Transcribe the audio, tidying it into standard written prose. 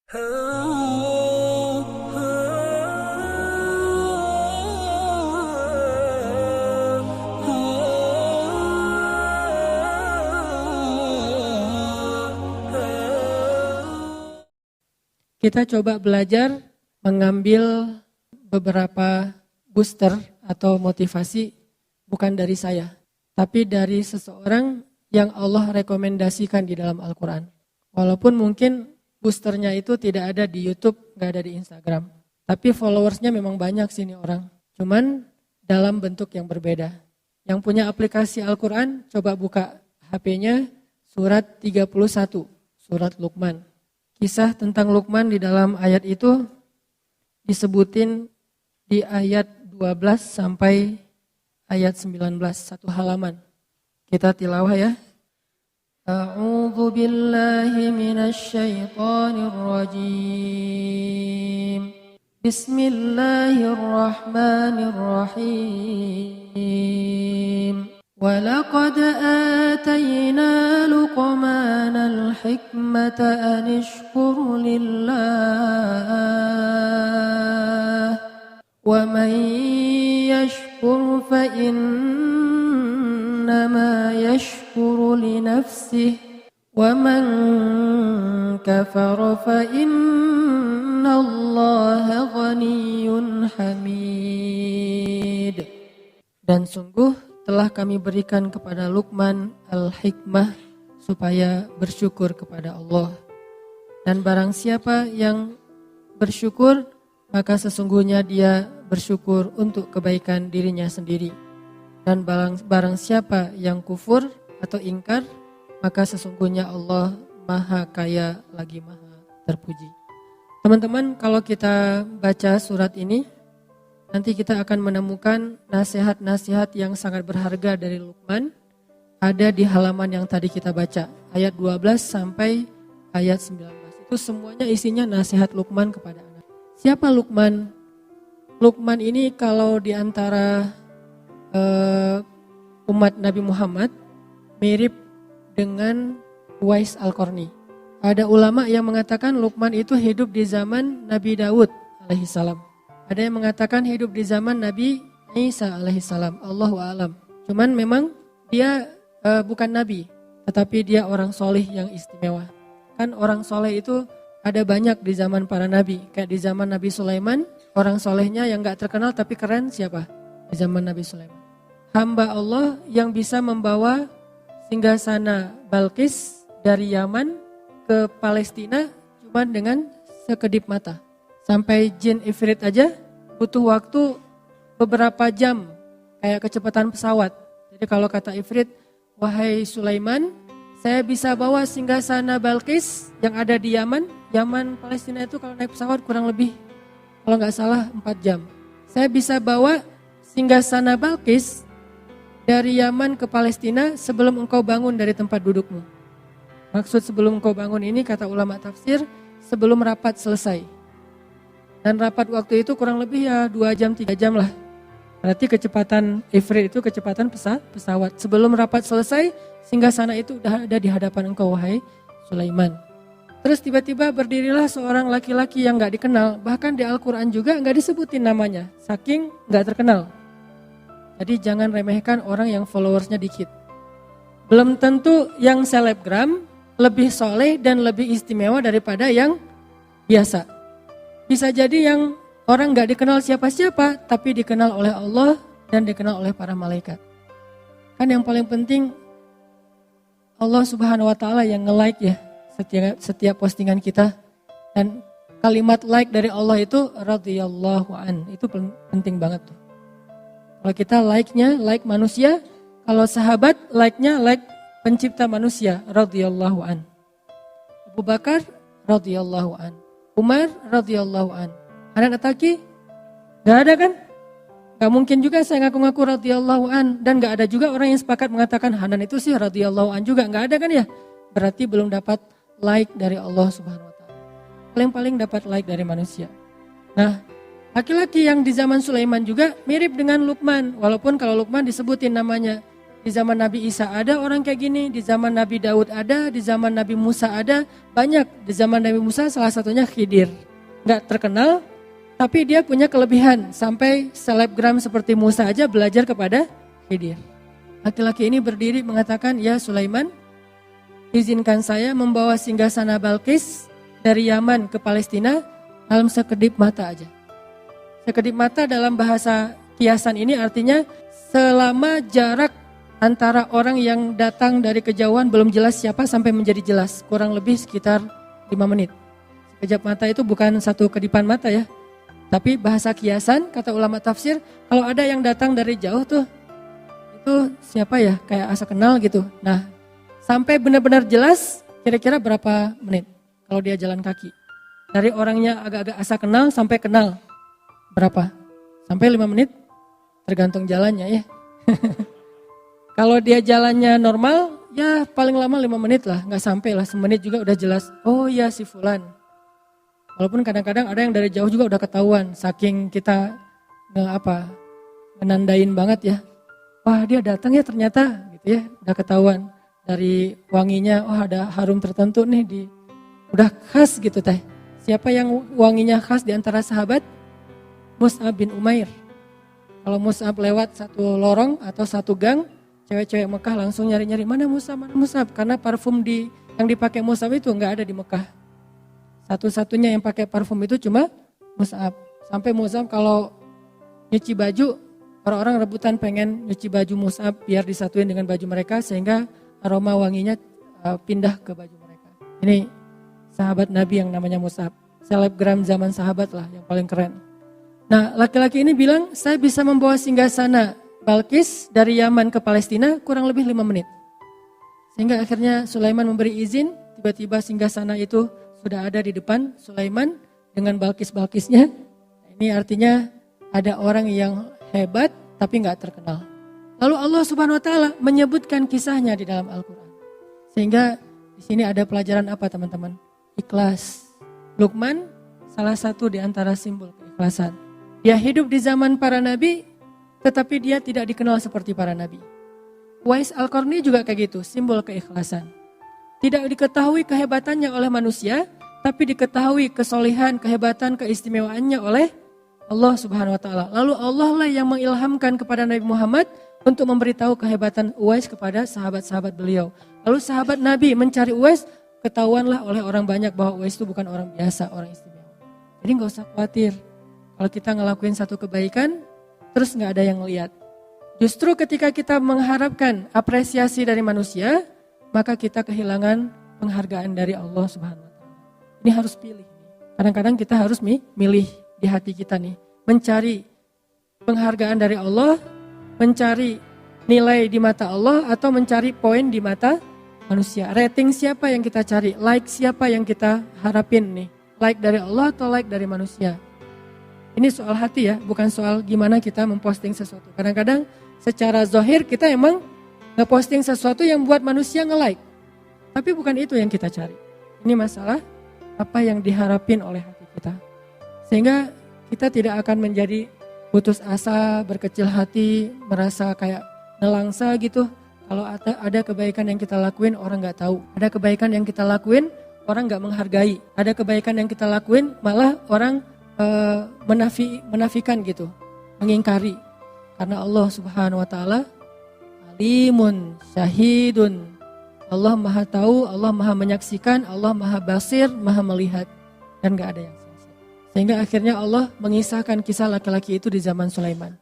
Kita coba belajar mengambil beberapa booster atau motivasi bukan dari saya, tapi dari seseorang yang Allah rekomendasikan di dalam Al-Quran. Walaupun mungkin boosternya itu tidak ada di YouTube, gak ada di Instagram. Tapi followersnya memang banyak sini orang. Cuman dalam bentuk yang berbeda. Yang punya aplikasi Al-Quran, coba buka HP-nya surat 31, surat Luqman. Kisah tentang Luqman di dalam ayat itu disebutin di ayat 12 sampai ayat 19, satu halaman. Kita tilawah ya. A'udzu billahi minasy syaithanir rajim. Bismillahirrahmanirrahim. وَلَقَدْ آتَيْنَا لُقْمَانَ الْحِكْمَةَ أَنِ اشْكُرْ لِلَّهِ وَمَنْ يَشْكُرْ فَإِنَّمَا يَشْكُرُ لِنَفْسِهِ وَمَنْ كَفَرَ فَإِنَّ اللَّهَ غَنِيٌّ حَمِيدٌ. Dan sungguh telah kami berikan kepada Luqman al-hikmah supaya bersyukur kepada Allah. Dan barang siapa yang bersyukur, maka sesungguhnya dia bersyukur untuk kebaikan dirinya sendiri. Dan barang siapa yang kufur atau ingkar, maka sesungguhnya Allah maha kaya lagi maha terpuji. Teman-teman, kalau kita baca surat ini, nanti kita akan menemukan nasihat-nasihat yang sangat berharga dari Luqman. Ada di halaman yang tadi kita baca, ayat 12 sampai ayat 19. Itu semuanya isinya nasihat Luqman kepada anak. Siapa Luqman? Luqman ini kalau di antara umat Nabi Muhammad mirip dengan Uwais Al-Qarni. Ada ulama yang mengatakan Luqman itu hidup di zaman Nabi Daud alaihissalam. Ada yang mengatakan hidup di zaman Nabi Isa alaihissalam. Allahu a'lam. Cuman memang dia bukan nabi, tetapi dia orang soleh yang istimewa. Kan orang soleh itu ada banyak di zaman para nabi. Kayak di zaman Nabi Sulaiman, orang solehnya yang gak terkenal tapi keren siapa? Di zaman Nabi Sulaiman. Hamba Allah yang bisa membawa singgasana Balqis dari Yaman ke Palestina cuma dengan sekedip mata. Sampai jin ifrit aja butuh waktu beberapa jam, kayak kecepatan pesawat. Jadi kalau kata ifrit, wahai Sulaiman, saya bisa bawa singgasana Balqis yang ada di Yaman. Yaman Palestina itu kalau naik pesawat kurang lebih, kalau nggak salah 4 jam. Saya bisa bawa singgasana Balqis dari Yaman ke Palestina sebelum engkau bangun dari tempat dudukmu. Maksud sebelum engkau bangun ini kata ulama tafsir, sebelum rapat selesai. Dan rapat waktu itu kurang lebih ya 2 jam 3 jam lah. Berarti kecepatan ifrit itu kecepatan pesawat. Sebelum rapat selesai, singgasana itu udah ada di hadapan engkau wahai Sulaiman. Terus tiba-tiba berdirilah seorang laki-laki yang gak dikenal. Bahkan di Al-Quran juga gak disebutin namanya. Saking gak terkenal. Jadi jangan remehkan orang yang followersnya dikit. Belum tentu yang selebgram lebih soleh dan lebih istimewa daripada yang biasa. Bisa jadi yang orang gak dikenal siapa-siapa, tapi dikenal oleh Allah dan dikenal oleh para malaikat. Kan yang paling penting Allah Subhanahu wa Ta'ala yang nge-like ya setiap postingan kita. Dan kalimat like dari Allah itu radhiyallahu an, itu penting banget tuh. Kalau kita like-nya like manusia, kalau sahabat like-nya like pencipta manusia radhiyallahu an. Abu Bakar radhiyallahu an. Umar radhiyallahu an. Ada Ataki? Gak ada kan? Gak mungkin juga saya ngaku-ngaku radhiyallahu an. Dan gak ada juga orang yang sepakat mengatakan Hanan itu sih radhiyallahu an juga. Gak ada kan ya? Berarti belum dapat like dari Allah Subhanahu wa Ta'ala. Paling-paling dapat like dari manusia. Nah, laki-laki yang di zaman Sulaiman juga mirip dengan Luqman. Walaupun kalau Luqman disebutin namanya. di zaman Nabi Isa ada orang kayak gini, di zaman Nabi Daud ada, di zaman Nabi Musa ada, banyak. Di zaman Nabi Musa salah satunya Khidir. Nggak terkenal, tapi dia punya kelebihan. Sampai selebgram seperti Musa aja belajar kepada Khidir. Laki-laki ini berdiri mengatakan, ya Sulaiman, izinkan saya membawa singgasana Balkis dari Yaman ke Palestina dalam sekedip mata aja. Sekedip mata dalam bahasa kiasan ini artinya selama jarak antara orang yang datang dari kejauhan belum jelas siapa sampai menjadi jelas. Kurang lebih sekitar 5 menit. Sekejap mata itu bukan satu kedipan mata ya. Tapi bahasa kiasan, kata ulama tafsir, kalau ada yang datang dari jauh tuh, itu siapa ya? Kayak asa kenal gitu. Nah, sampai benar-benar jelas kira-kira berapa menit kalau dia jalan kaki. Dari orangnya agak-agak asa kenal sampai kenal. Berapa? Sampai 5 menit? Tergantung jalannya ya. Kalau dia jalannya normal, ya paling lama 5 menit lah, nggak sampai lah, semenit juga udah jelas. Oh ya si Fulan. Walaupun kadang-kadang ada yang dari jauh juga udah ketahuan, saking kita menandain banget ya. Wah dia datang ya ternyata, gitu ya, udah ketahuan dari wanginya. Wah ada harum tertentu nih udah khas gitu teh. Siapa yang wanginya khas di antara sahabat? Mus'ab bin Umair. Kalau Mus'ab lewat satu lorong atau satu gang, cewek-cewek Mekah langsung nyari-nyari mana Mus'ab, karena parfum yang dipakai Mus'ab itu nggak ada di Mekah. Satu-satunya yang pakai parfum itu cuma Mus'ab. Sampai Mus'ab kalau nyuci baju, orang-orang rebutan pengen nyuci baju Mus'ab biar disatuin dengan baju mereka sehingga aroma wanginya pindah ke baju mereka. Ini sahabat Nabi yang namanya Mus'ab. Selebgram zaman sahabat lah yang paling keren. Nah laki-laki ini bilang saya bisa membawa singgasana Balkis dari Yaman ke Palestina kurang lebih 5 menit. Sehingga akhirnya Sulaiman memberi izin, tiba-tiba singgasana itu sudah ada di depan Sulaiman dengan Balkis-Balkisnya. Ini artinya ada orang yang hebat tapi nggak terkenal. Lalu Allah Subhanahu Wa Taala menyebutkan kisahnya di dalam Al-Quran. Sehingga di sini ada pelajaran apa teman-teman? Ikhlas. Luqman salah satu di antara simbol keikhlasan. Dia hidup di zaman para nabi, tetapi dia tidak dikenal seperti para nabi. Uwais Al-Qarni juga kayak gitu, simbol keikhlasan. Tidak diketahui kehebatannya oleh manusia, tapi diketahui kesolehan, kehebatan, keistimewaannya oleh Allah Subhanahu Wa Taala. Lalu Allah lah yang mengilhamkan kepada Nabi Muhammad untuk memberitahu kehebatan Uwais kepada sahabat-sahabat beliau. Lalu sahabat Nabi mencari Uwais, ketahuanlah oleh orang banyak bahwa Uwais itu bukan orang biasa, orang istimewa. Jadi gak usah khawatir kalau kita ngelakuin satu kebaikan, terus gak ada yang lihat. Justru ketika kita mengharapkan apresiasi dari manusia, maka kita kehilangan penghargaan dari Allah Subhanahu Wa Taala. Ini harus pilih. Kadang-kadang kita harus milih di hati kita nih, mencari penghargaan dari Allah, mencari nilai di mata Allah atau mencari poin di mata manusia. Rating siapa yang kita cari, like siapa yang kita harapin nih, like dari Allah atau like dari manusia. Ini soal hati ya, bukan soal gimana kita memposting sesuatu. Kadang-kadang secara zahir kita emang ngeposting sesuatu yang buat manusia nge-like. Tapi bukan itu yang kita cari. Ini masalah apa yang diharapin oleh hati kita. Sehingga kita tidak akan menjadi putus asa, berkecil hati, merasa kayak nelangsa gitu. Kalau ada kebaikan yang kita lakuin orang gak tahu. Ada kebaikan yang kita lakuin orang gak menghargai. Ada kebaikan yang kita lakuin malah orang menafikan gitu, mengingkari. Karena Allah Subhanahu Wa Taala alimun, syahidun. Allah maha tahu, Allah maha menyaksikan, Allah maha basir, maha melihat. Dan gak ada yang sia-sia. Sehingga akhirnya Allah mengisahkan kisah laki-laki itu di zaman Sulaiman.